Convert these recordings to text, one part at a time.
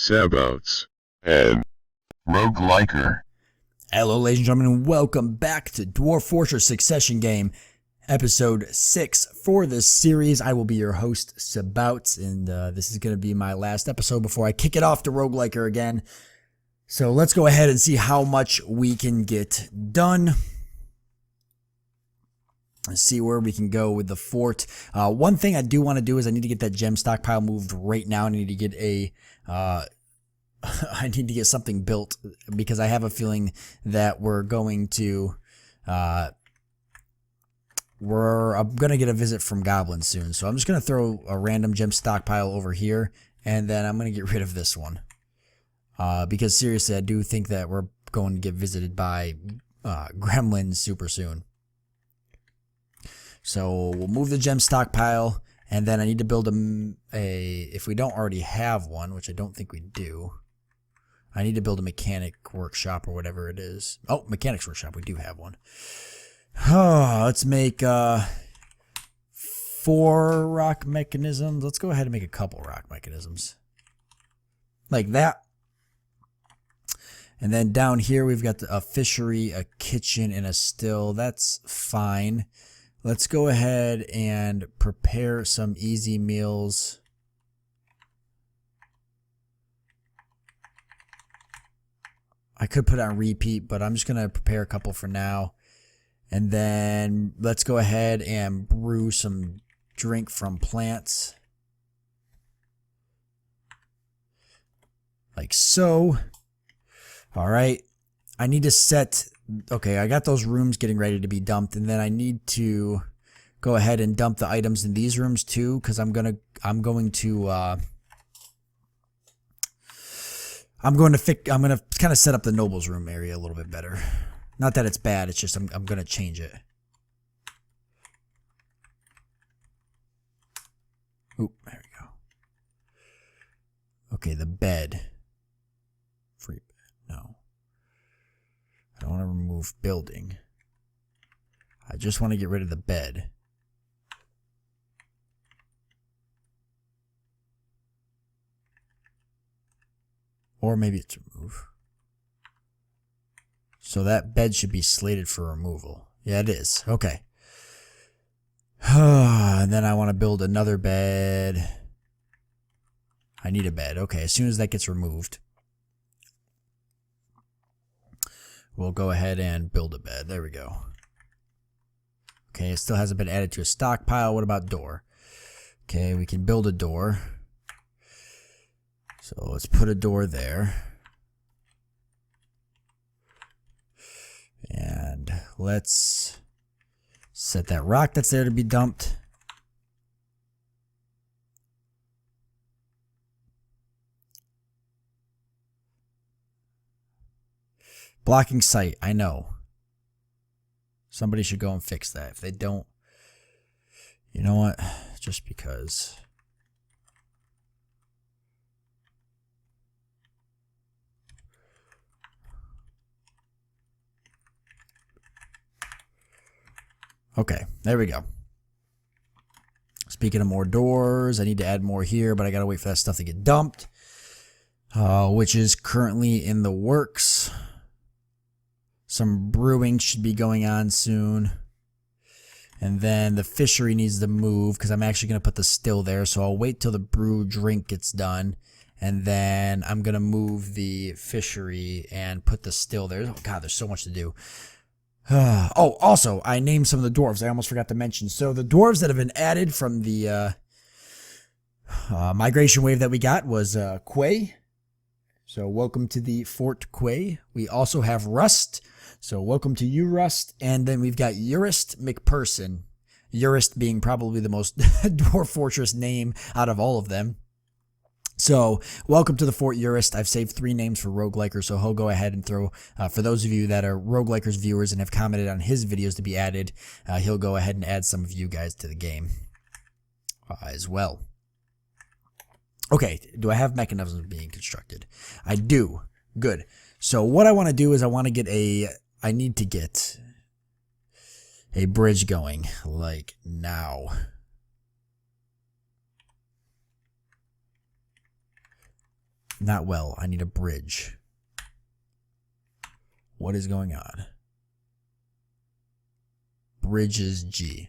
Sabouts, and Rogueliker. Hello ladies and gentlemen, and welcome back to Dwarf Fortress Succession Game, episode 6 for this series. I will be your host, Sabouts, and this is going to be my last episode before I kick it off to Rogueliker again. So let's go ahead and see how much we can get done. Let's see where we can go with the fort. One thing I do want to do is I need to get that gem stockpile moved right now. I need to get a... I need to get something built because I have a feeling that we're going to, I'm going to get a visit from goblins soon. So I'm just going to throw a random gem stockpile over here, and then I'm going to get rid of this one. Because seriously, I do think that we're going to get visited by gremlins super soon. So we'll move the gem stockpile, and then I need to build if we don't already have one, which I don't think we do, I need to build a mechanic workshop or whatever it is. Oh, mechanics workshop, we do have one. Let's make 4 rock mechanisms. Let's go ahead and make a couple rock mechanisms. Like that. And then down here we've got a fishery, a kitchen, and a still. That's fine. Let's go ahead and prepare some easy meals. I could put it on repeat, but I'm just going to prepare a couple for now. And then let's go ahead and brew some drink from plants. Like so. All right. I need to set... Okay, I got those rooms getting ready to be dumped, and then I need to go ahead and dump the items in these rooms too, because I'm going to kind of set up the nobles room area a little bit better. Not that it's bad, it's just I'm going to change it. Oop, there we go. Okay, the bed. Free bed. No. I don't want to remove building. I just want to get rid of the bed. Or maybe it's remove. So that bed should be slated for removal. Yeah, it is. Okay. And then I want to build another bed. I need a bed. Okay, as soon as that gets removed, we'll go ahead and build a bed. There we go. Okay, it still hasn't been added to a stockpile. What about door? Okay, we can build a door. So let's put a door there. And let's set that rock that's there to be dumped. Blocking sight, I know. Somebody should go and fix that. If they don't, you know what? Just because. Okay, there we go. Speaking of more doors, I need to add more here, but I gotta wait for that stuff to get dumped, which is currently in the works. Some brewing should be going on soon. And then the fishery needs to move because I'm actually going to put the still there. So I'll wait till the brew drink gets done. And then I'm going to move the fishery and put the still there. Oh, God, there's so much to do. Oh, also, I named some of the dwarves. I almost forgot to mention. So the dwarves that have been added from the migration wave that we got was Quay. So welcome to the Fort Quay. We also have Rust. So welcome to you, Rust. And then we've got Urist McPherson. Urist being probably the most Dwarf Fortress name out of all of them. So welcome to the Fort Urist. I've saved 3 names for Rogueliker, so he'll go ahead and throw, for those of you that are Rogueliker's viewers and have commented on his videos to be added, he'll go ahead and add some of you guys to the game as well. Okay, do I have mechanisms being constructed? I do. Good. So what I want to do is I need to get a bridge going, like now. Not well. I need a bridge. What is going on? Bridge is G.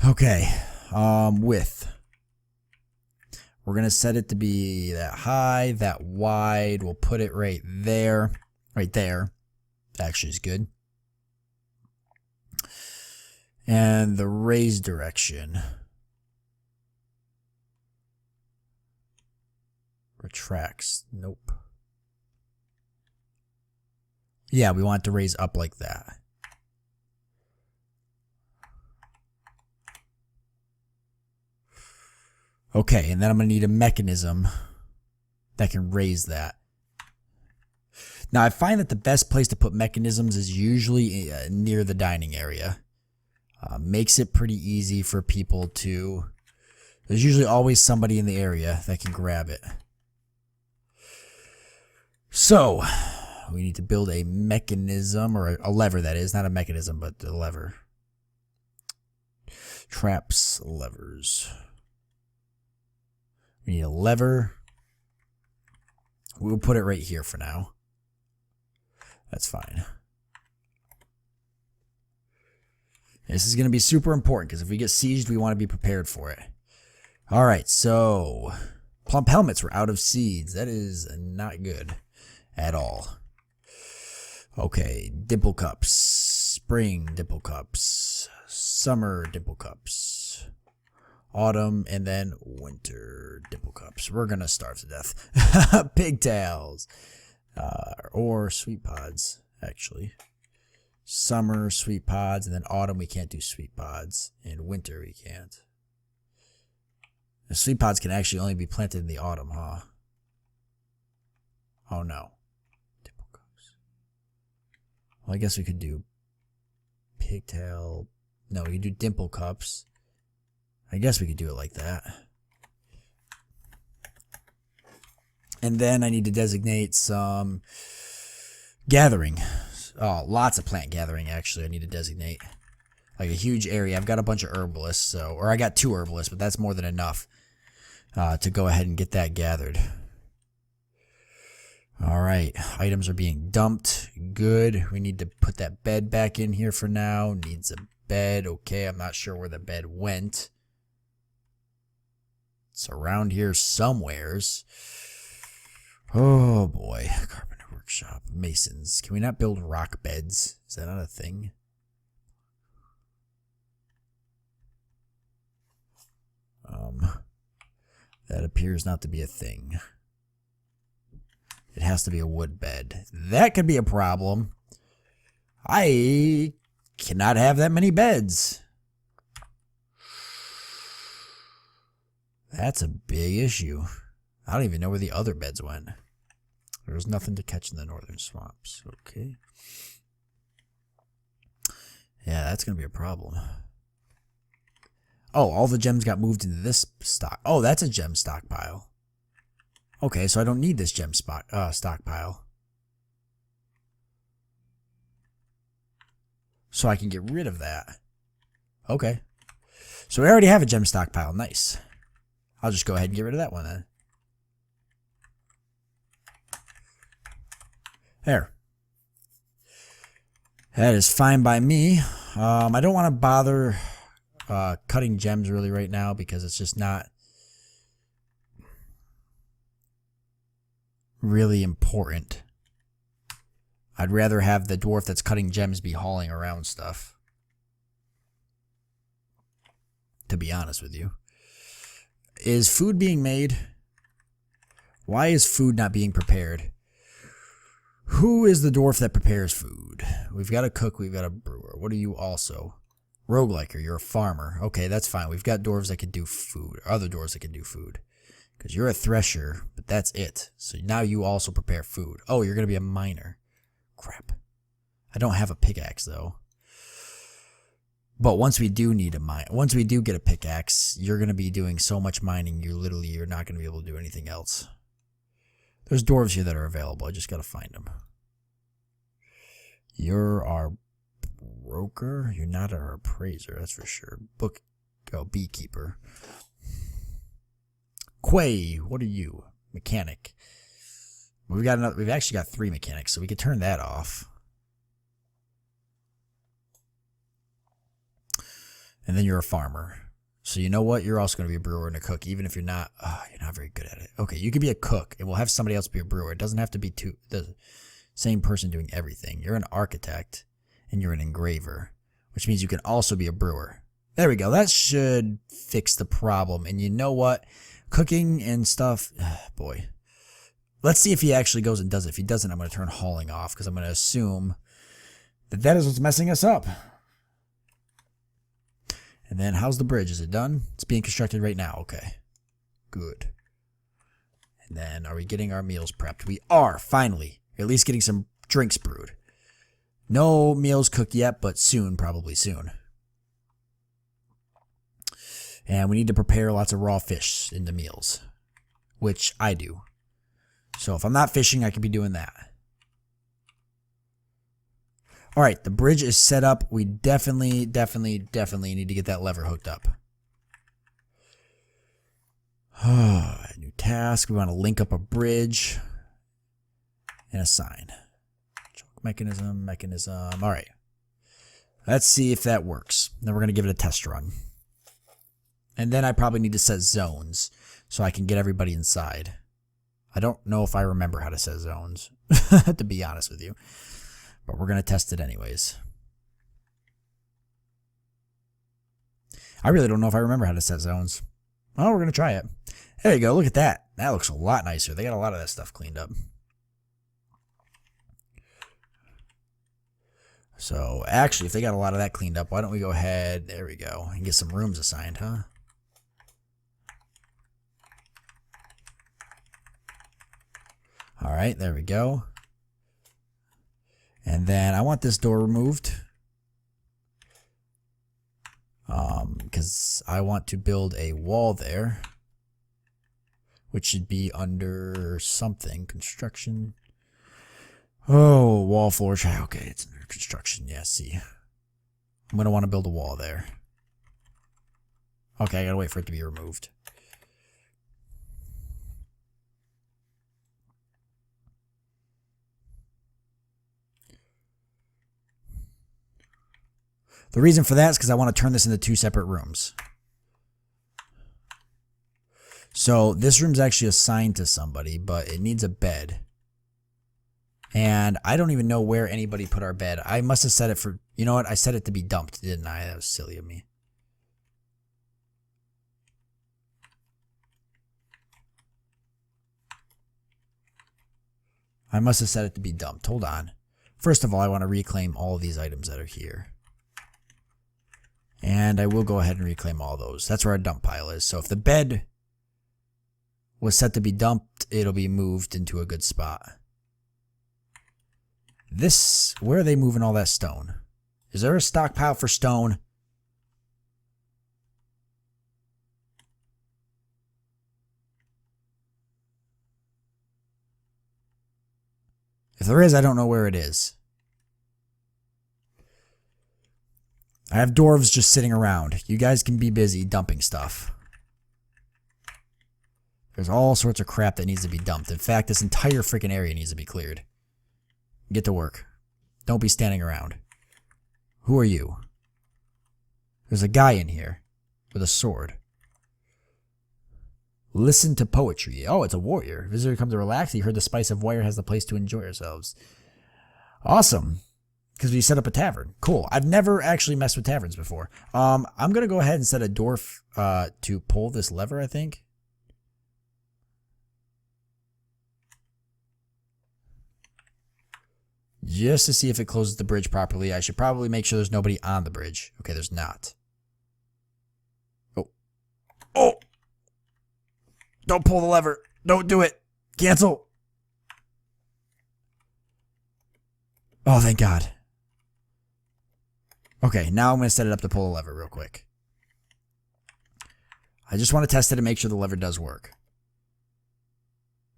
Okay. Width. We're going to set it to be that high, that wide. We'll put it right there. Right there. Actually is good. And the raise direction. Retracts. Nope. Yeah, we want it to raise up like that. Okay, and then I'm going to need a mechanism that can raise that. Now, I find that the best place to put mechanisms is usually near the dining area. Makes it pretty easy for people to... There's usually always somebody in the area that can grab it. So, we need to build a mechanism, or a lever that is, not a mechanism, but a lever. Traps, levers. We need a lever. We'll put it right here for now. That's fine. This is going to be super important because if we get sieged, we want to be prepared for it. All right, so plump helmets were out of seeds. That is not good at all. Okay, dimple cups, spring dimple cups, summer dimple cups, autumn, and then winter dimple cups. We're going to starve to death. Pigtails, or sweet pods, actually. Summer, sweet pods, and then autumn we can't do sweet pods, and winter we can't. The sweet pods can actually only be planted in the autumn, huh? Oh no. Dimple cups. Well, I guess we could do pigtail. No, we could do dimple cups. I guess we could do it like that. And then I need to designate some gathering. Oh, lots of plant gathering, actually, I need to designate. Like a huge area. I've got a bunch of herbalists, or I got 2 herbalists, but that's more than enough to go ahead and get that gathered. Alright, items are being dumped. Good. We need to put that bed back in here for now. Needs a bed. Okay, I'm not sure where the bed went. It's around here somewheres. Oh boy. Carpenter workshop. Masons. Can we not build rock beds? Is that not a thing? That appears not to be a thing. It has to be a wood bed. That could be a problem. I cannot have that many beds. That's a big issue. I don't even know where the other beds went. There's nothing to catch in the northern swamps. Okay. Yeah, that's going to be a problem. Oh, all the gems got moved into this stock. Oh, that's a gem stockpile. Okay, so I don't need this gem stockpile. So I can get rid of that. Okay. So we already have a gem stockpile. Nice. I'll just go ahead and get rid of that one then. There. That is fine by me. I don't want to bother cutting gems really right now because it's just not really important. I'd rather have the dwarf that's cutting gems be hauling around stuff. To be honest with you. Is food being made? Why is food not being prepared? Who is the dwarf that prepares food? We've got a cook, we've got a brewer. What are you also? Rogueliker, you're a farmer. Okay, that's fine. We've got dwarves that can do food. Other dwarves that can do food. Because you're a thresher, but that's it. So now you also prepare food. Oh, you're going to be a miner. Crap. I don't have a pickaxe, though. But once we do need a mine, once we do get a pickaxe, you're going to be doing so much mining, you're not going to be able to do anything else. There's dwarves here that are available. I just got to find them. You're our broker. You're not our appraiser, that's for sure. Beekeeper. Quay, what are you? Mechanic. We've got another. We've actually got 3 mechanics, so we could turn that off. And then you're a farmer. So you know what? You're also going to be a brewer and a cook, even if you're not very good at it. Okay, you could be a cook, and we'll have somebody else be a brewer. It doesn't have to be the same person doing everything. You're an architect, and you're an engraver, which means you can also be a brewer. There we go. That should fix the problem. And you know what? Cooking and stuff, boy. Let's see if he actually goes and does it. If he doesn't, I'm going to turn hauling off, because I'm going to assume that is what's messing us up. And then, how's the bridge? Is it done? It's being constructed right now. Okay. Good. And then, are we getting our meals prepped? We are, finally. At least getting some drinks brewed. No meals cooked yet, but soon, probably soon. And we need to prepare lots of raw fish in the meals, which I do. So if I'm not fishing, I could be doing that. All right, the bridge is set up. We definitely need to get that lever hooked up. New task. We want to link up a bridge and a sign. Mechanism. All right. Let's see if that works. Then we're going to give it a test run. And then I probably need to set zones so I can get everybody inside. I don't know if I remember how to set zones, to be honest with you. But we're going to test it anyways. I really don't know if I remember how to set zones. Oh, we're going to try it. There you go. Look at that. That looks a lot nicer. They got a lot of that stuff cleaned up. So, actually, if they got a lot of that cleaned up, why don't we go ahead, there we go, and get some rooms assigned, huh? All right, there we go. And then I want this door removed. Because I want to build a wall there. Which should be under something. Construction. Oh, wall floor. Okay, it's under construction. Yeah, see. I'm going to want to build a wall there. Okay, I got to wait for it to be removed. The reason for that is because I want to turn this into 2 separate rooms. So this room's actually assigned to somebody, but it needs a bed. And I don't even know where anybody put our bed. I must have set it for, you know what? I set it to be dumped, didn't I? That was silly of me. I must have set it to be dumped. Hold on. First of all, I want to reclaim all of these items that are here. And I will go ahead and reclaim all those. That's where our dump pile is. So if the bed was set to be dumped, it'll be moved into a good spot. This, where are they moving all that stone? Is there a stockpile for stone? If there is, I don't know where it is. I have dwarves just sitting around. You guys can be busy dumping stuff. There's all sorts of crap that needs to be dumped. In fact, this entire freaking area needs to be cleared. Get to work. Don't be standing around. Who are you? There's a guy in here with a sword. Listen to poetry. Oh, it's a warrior. Visitor come to relax. He heard the spice of wire has the place to enjoy ourselves. Awesome. Because we set up a tavern. Cool. I've never actually messed with taverns before. I'm going to go ahead and set a dwarf to pull this lever, I think. Just to see if it closes the bridge properly. I should probably make sure there's nobody on the bridge. Okay, there's not. Oh. Oh! Don't pull the lever. Don't do it. Cancel. Oh, thank God. Okay, now I'm going to set it up to pull the lever real quick. I just want to test it and make sure the lever does work.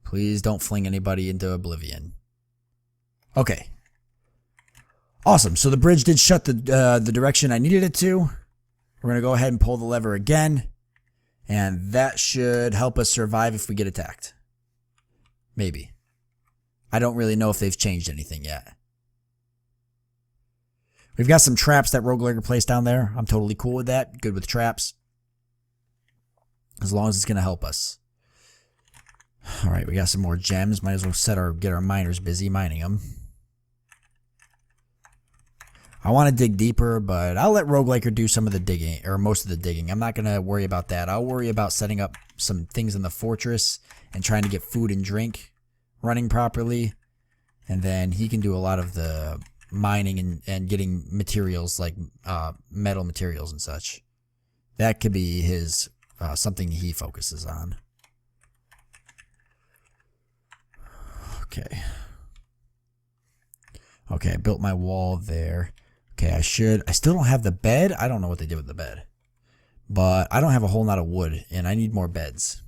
Please don't fling anybody into oblivion. Okay. Awesome. So the bridge did shut the direction I needed it to. We're going to go ahead and pull the lever again. And that should help us survive if we get attacked. Maybe. I don't really know if they've changed anything yet. We've got some traps that Rogueliker placed down there. I'm totally cool with that. Good with traps. As long as it's going to help us. Alright, we got some more gems. Might as well get our miners busy mining them. I want to dig deeper, but I'll let Rogueliker do some of the digging, or most of the digging. I'm not going to worry about that. I'll worry about setting up some things in the fortress and trying to get food and drink running properly. And then he can do a lot of the mining and getting materials like metal materials and such. That could be his something he focuses on. Okay. Okay, I built my wall there. Okay, I still don't have the bed. I don't know what they did with the bed. But I don't have a whole lot of wood, and I need more beds.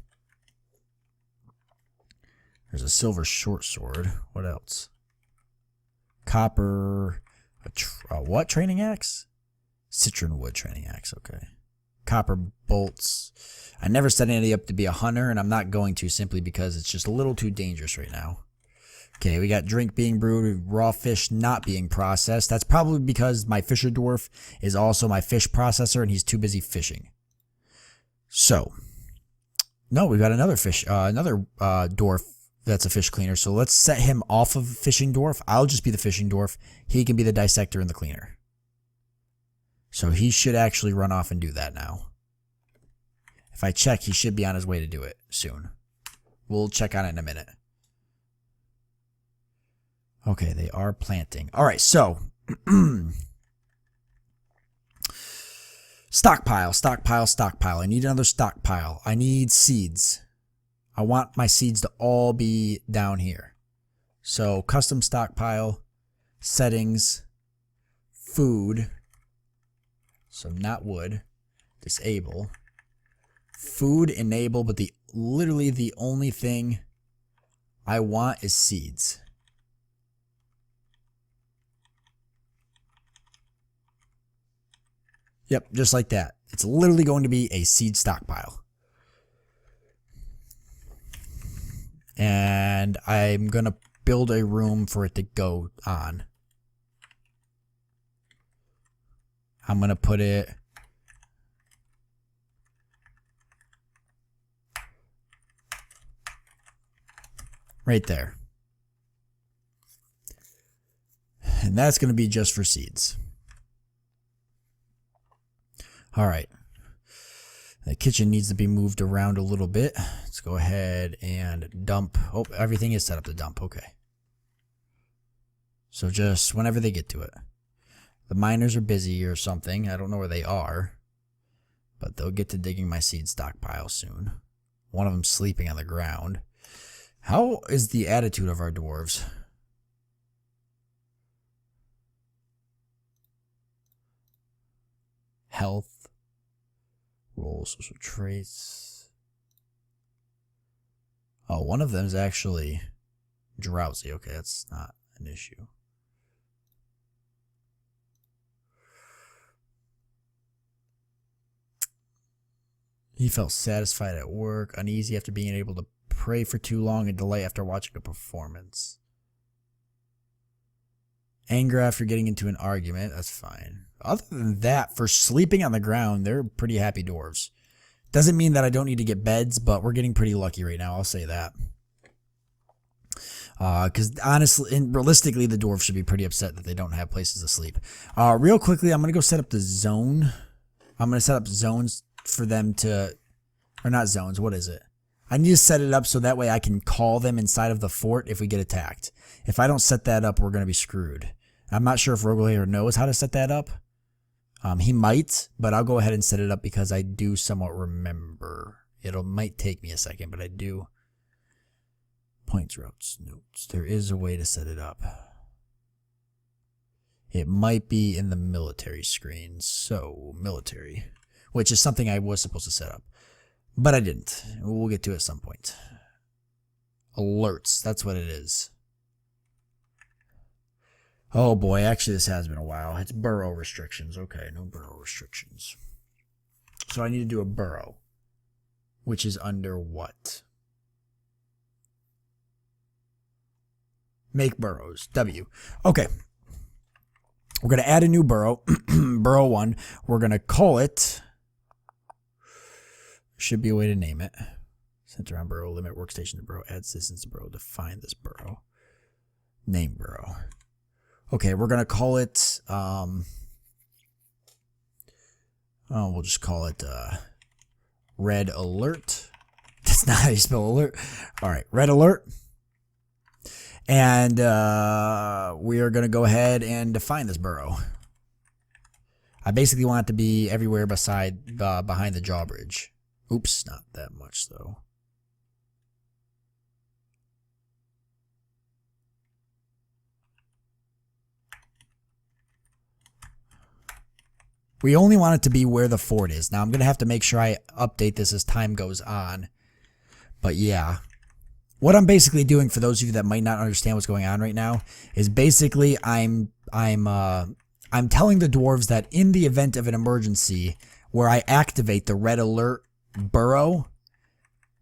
There's a silver short sword. What else? Copper. What training axe? Citron wood training axe, okay. Copper bolts. I never set any up to be a hunter, and I'm not going to simply because it's just a little too dangerous right now. Okay, we got drink being brewed, raw fish not being processed. That's probably because my fisher dwarf is also my fish processor, and he's too busy fishing. So, no, we got another dwarf that's a fish cleaner. So let's set him off of fishing dwarf. I'll just be the fishing dwarf. He can be the dissector and the cleaner. So he should actually run off and do that now. If I check, he should be on his way to do it soon. We'll check on it in a minute. Okay, they are planting. All right, so stockpile. I need another stockpile. I need seeds. I want my seeds to all be down here. So custom stockpile, settings, food. So not wood. Disable. Food enable, but literally the only thing I want is seeds. Yep, just like that. It's literally going to be a seed stockpile. And I'm going to build a room for it to go on. I'm going to put it right there. And that's going to be just for seeds. All right. The kitchen needs to be moved around a little bit. Let's go ahead and dump. Oh, everything is set up to dump. Okay. So just whenever they get to it. The miners are busy or something. I don't know where they are. But they'll get to digging my seed stockpile soon. One of them's sleeping on the ground. How is the attitude of our dwarves? Health. Roll social traits. Oh, one of them is actually drowsy. Okay, that's not an issue. He felt satisfied at work, uneasy after being able to pray for too long, and delay after watching a performance. Anger after getting into an argument. That's fine. Other than that, for sleeping on the ground, they're pretty happy dwarves. Doesn't mean that I don't need to get beds, but we're getting pretty lucky right now. I'll say that. Because honestly and realistically, the dwarves should be pretty upset that they don't have places to sleep. Real quickly, I'm going to go set up the zone. I'm going to set up zones for them to... Or not zones. What is it? I need to set it up so that way I can call them inside of the fort if we get attacked. If I don't set that up, we're going to be screwed. I'm not sure if Rogueliker knows how to set that up. He might, but I'll go ahead and set it up because I do somewhat remember. Might take me a second, but I do. Points, routes, notes. There is a way to set it up. It might be in the military screen. So, military. Which is something I was supposed to set up. But I didn't. We'll get to it at some point. Alerts. That's what it is. Oh boy, actually this has been a while. It's burrow restrictions. Okay, no burrow restrictions. So I need to do a burrow. which is under what? Make burrows. W. Okay. We're going to add a new burrow. Burrow 1. We're going to call it. Should be a way to name it. Center on burrow. Limit workstation to burrow. Add citizens to burrow. Define this burrow. Name burrow. Okay, we're going to call it. We'll just call it red alert. That's not how you spell alert. All right, red alert. And we are going to go ahead and define this burrow. I basically want it to be everywhere behind the drawbridge. Oops, not that much though. We only want it to be where the fort is. Now I'm going to have to make sure I update this as time goes on. But yeah. What I'm basically doing, for those of you that might not understand what's going on right now, is basically I'm telling the dwarves that in the event of an emergency where I activate the red alert burrow,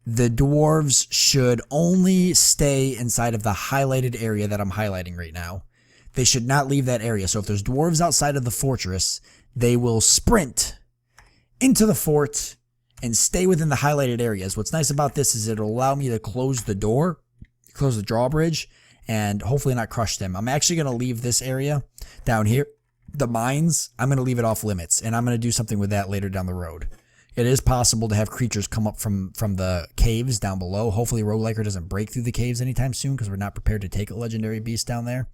the dwarves should only stay inside of the highlighted area that I'm highlighting right now. They should not leave that area. So if there's dwarves outside of the fortress, they will sprint into the fort and stay within the highlighted areas. What's nice about this is it'll allow me to close the door, close the drawbridge, and hopefully not crush them. I'm actually going to leave this area down here, the mines, I'm going to leave it off limits, and I'm going to do something with that later down the road. It is possible to have creatures come up from the caves down below. Hopefully Rogueliker doesn't break through the caves anytime soon, because we're not prepared to take a legendary beast down there.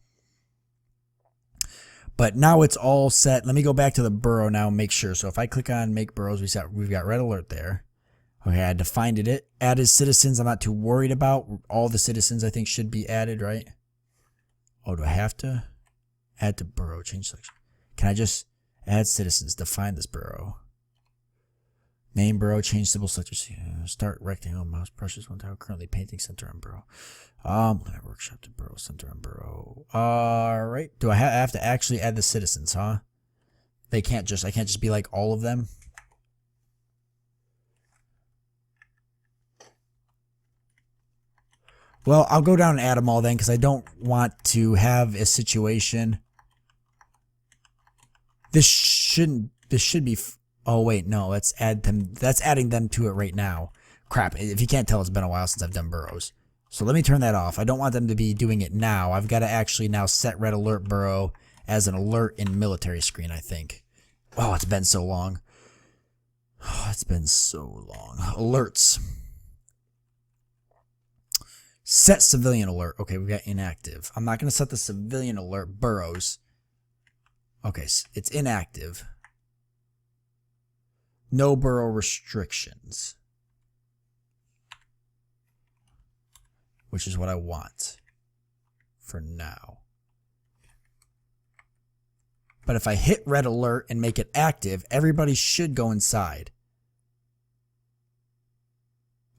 But now it's all set. Let me go back to the burrow now and make sure. So if I click on make burrows, we've got red alert there. Okay, I defined it. Added citizens, I'm not too worried about. All the citizens I think should be added, right? Oh, do I have to? Add to burrow, change selection. Can I just add citizens, define this burrow? Name burrow, change symbol selectors. Start rectangle, mouse brushes, one tile, currently painting center on burrow. Workshop to burrow, center on burrow. Alright. Do I have to actually add the citizens, huh? I can't just be like all of them. Well, I'll go down and add them all then, because I don't want to have a situation. This should be. Oh wait, no. Let's add them. That's adding them to it right now. Crap! If you can't tell, it's been a while since I've done burrows. So let me turn that off. I don't want them to be doing it now. I've got to actually now set red alert burrow as an alert in military screen, I think. Oh, it's been so long. Oh, it's been so long. Alerts. Set civilian alert. Okay, we've got inactive. I'm not going to set the civilian alert burrows. Okay, it's inactive. No burrow restrictions. Which is what I want for now. But if I hit red alert and make it active, everybody should go inside.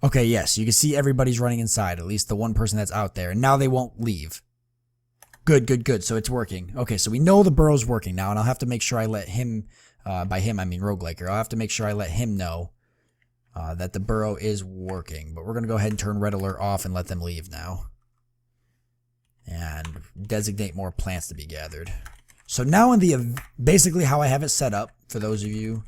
Okay, yes, you can see everybody's running inside, at least the one person that's out there, and now they won't leave. Good, good, good, so it's working. Okay, so we know the burrow's working now, and I'll have to make sure I let him, by him I mean Rogueliker, I'll have to make sure I let him know that the burrow is working. But we're going to go ahead and turn red alert off and let them leave now. And designate more plants to be gathered. So now basically how I have it set up, for those of you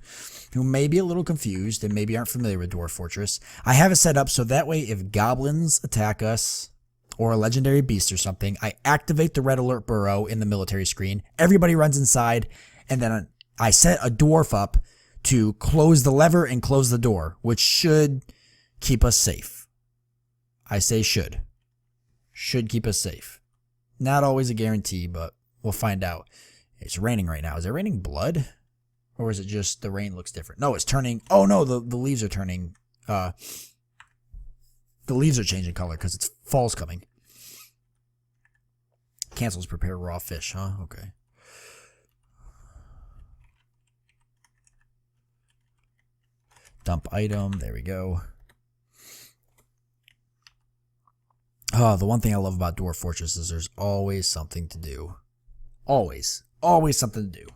who may be a little confused and maybe aren't familiar with Dwarf Fortress, I have it set up so that way if goblins attack us, or a legendary beast or something, I activate the red alert burrow in the military screen, everybody runs inside, and then I set a dwarf up to close the lever and close the door, which should keep us safe. I say should. Should keep us safe. Not always a guarantee, but we'll find out. It's raining right now. Is it raining blood? Or is it just the rain looks different? No, it's turning. Oh no, the leaves are turning. The leaves are changing color because it's fall's coming. Cancels prepare raw fish, huh? Okay. Dump item. There we go. Oh, the one thing I love about Dwarf Fortress is there's always something to do. Always. Always something to do.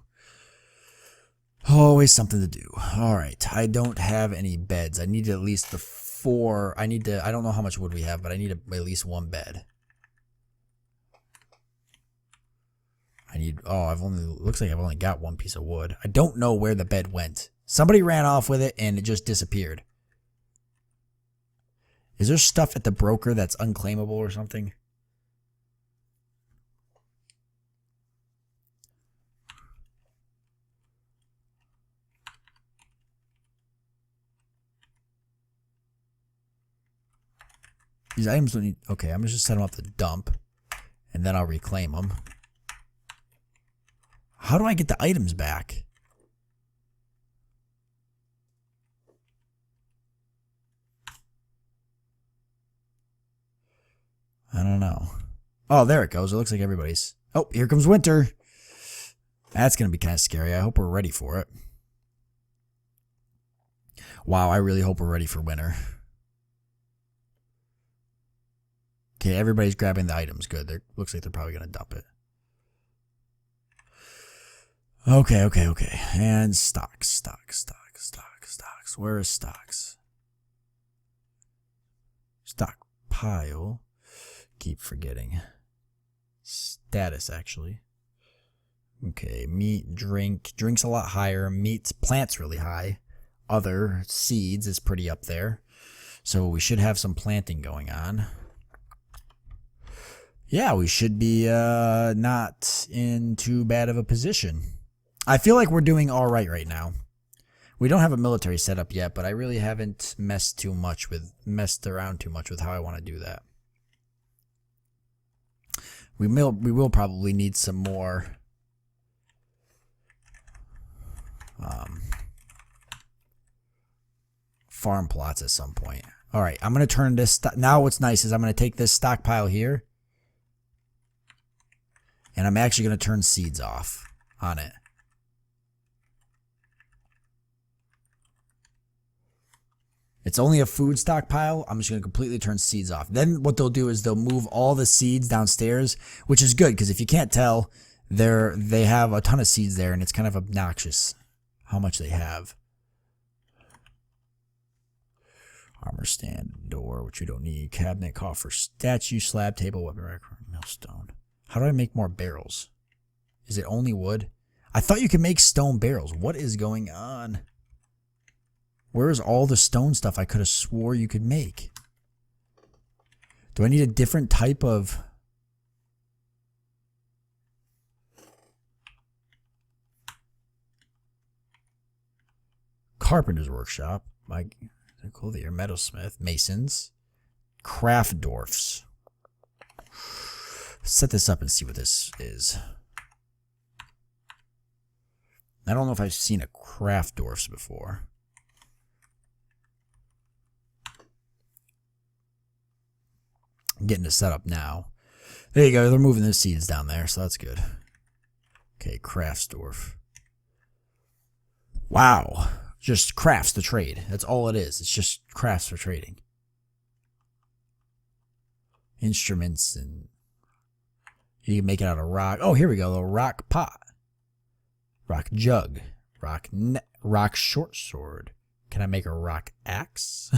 Always something to do. All right. I don't have any beds. I need at least the 4. I don't know how much wood we have, but I need at least 1 bed. Looks like I've only got 1 piece of wood. I don't know where the bed went. Somebody ran off with it and it just disappeared. Is there stuff at the broker that's unclaimable or something? These items don't need... Okay, I'm just set them up to dump. And then I'll reclaim them. How do I get the items back? I don't know. Oh, there it goes. It looks like everybody's... Oh, here comes winter. That's going to be kind of scary. I hope we're ready for it. Wow, I really hope we're ready for winter. Okay, everybody's grabbing the items. Good. Looks like they're probably going to dump it. Okay. And stocks. Where is stocks? Stockpile. Keep forgetting. Status, actually. Okay, meat, drink. Drink's a lot higher. Meat, plant's really high. Other, seeds is pretty up there. So we should have some planting going on. Yeah, we should be not in too bad of a position. I feel like we're doing all right now. We don't have a military setup yet, but I really haven't messed around too much with how I want to do that. We will probably need some more farm plots at some point. All right, I'm going to turn this... Now what's nice is I'm going to take this stockpile here, and I'm actually going to turn seeds off on it. It's only a food stockpile. I'm just going to completely turn seeds off. Then what they'll do is they'll move all the seeds downstairs, which is good because if you can't tell, they have a ton of seeds there and it's kind of obnoxious how much they have. Armor stand, door, which we don't need. Cabinet, coffer, statue, slab, table, weapon rack, millstone. How do I make more barrels? Is it only wood? I thought you could make stone barrels. What is going on? Where's all the stone stuff I could have swore you could make? Do I need a different type of... Carpenter's workshop. Clothier, metalsmith, masons, craft dwarfs. Set this up and see what this is. I don't know if I've seen a craft dwarfs before. I'm getting to set up now. There you go. They're moving the seeds down there, so that's good. Okay, craftsdwarf. Wow. Just crafts to trade. That's all it is. It's just crafts for trading. Instruments and you can make it out of rock. Oh, here we go. A rock pot. Rock jug. Rock short sword. Can I make a rock axe?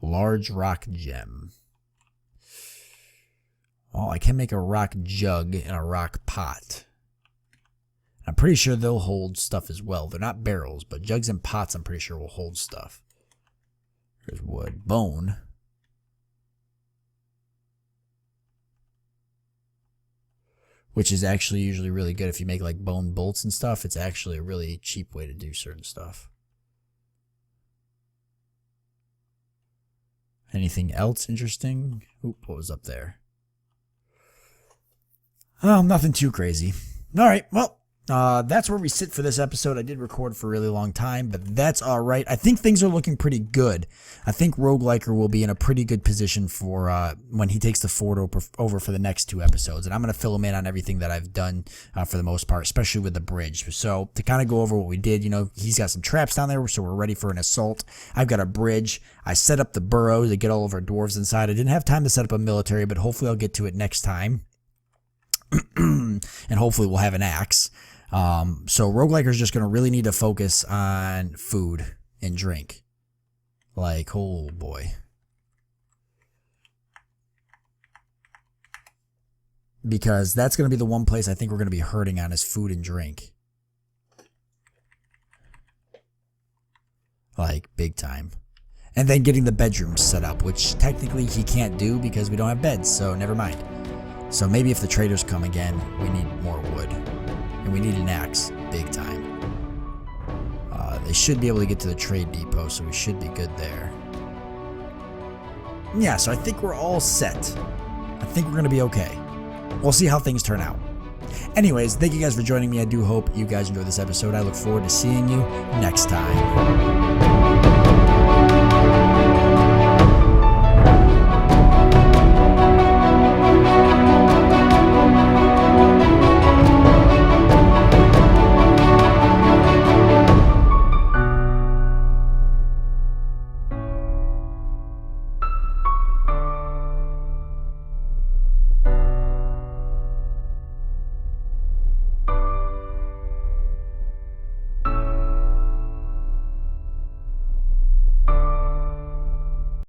Large rock gem. Oh, I can make a rock jug and a rock pot. I'm pretty sure they'll hold stuff as well. They're not barrels, but jugs and pots I'm pretty sure will hold stuff. There's wood. Bone. Which is actually usually really good if you make like bone bolts and stuff. It's actually a really cheap way to do certain stuff. Anything else interesting? Oop, what was up there? Oh, nothing too crazy. All right, well, that's where we sit for this episode. I did record for a really long time, but that's all right. I think things are looking pretty good. I think Rogueliker will be in a pretty good position for when he takes the fort over for the next 2 episodes. And I'm going to fill him in on everything that I've done for the most part, especially with the bridge. So to kind of go over what we did, you know, he's got some traps down there, so we're ready for an assault. I've got a bridge. I set up the burrow to get all of our dwarves inside. I didn't have time to set up a military, but hopefully I'll get to it next time. and hopefully we'll have an axe. So Rogueliker is just going to really need to focus on food and drink. Like, oh boy. Because that's going to be the one place I think we're going to be hurting on is food and drink. Like, big time. And then getting the bedrooms set up, which technically he can't do because we don't have beds, so never mind. So maybe if the traders come again, we need more wood. And we need an axe, big time. They should be able to get to the trade depot, so we should be good there. Yeah, so I think we're all set. I think we're going to be okay. We'll see how things turn out. Anyways, thank you guys for joining me. I do hope you guys enjoyed this episode. I look forward to seeing you next time.